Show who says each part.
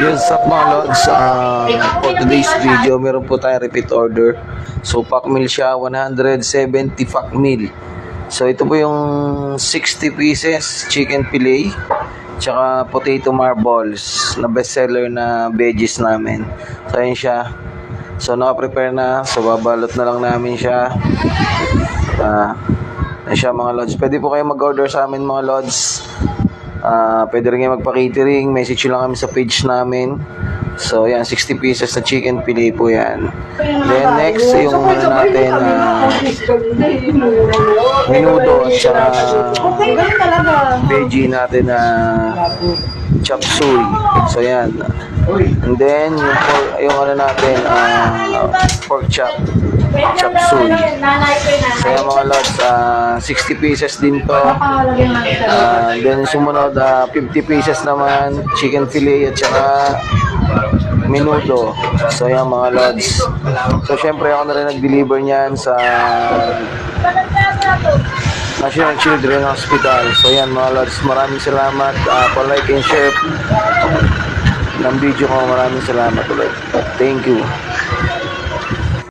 Speaker 1: Yes, up mga lods, for today's video, meron po tayong repeat order. So, pack meal siya, 170 pack meal. So, ito po yung 60 pieces chicken fillet, tsaka potato marbles, na bestseller na veggies namin. So, ayun siya. So, naka-prepare na. So, babalot na lang namin siya. Ayun siya mga lods. Pwede po kayo mag-order sa amin mga lods. Pwede rin kayo magpa-catering. Message nyo lang kami sa page namin. So, yan, 60 pieces na chicken fillet po yan. Then, next, yung natin, menudo at saka veggie natin na chop suey. So, yan. And then, yung ano natin, pork chop suey. So, yan mga lods, 60 pieces din to. Then, sumunod, 50 pieces naman, chicken fillet at saka menudo. So, yan mga lods. So, syempre ako na rin nag-deliver niyan sa National Children's Hospital. So, yan mga lods. Maraming salamat. Pa-like and share ng video ko. Maraming salamat ulit. Thank you.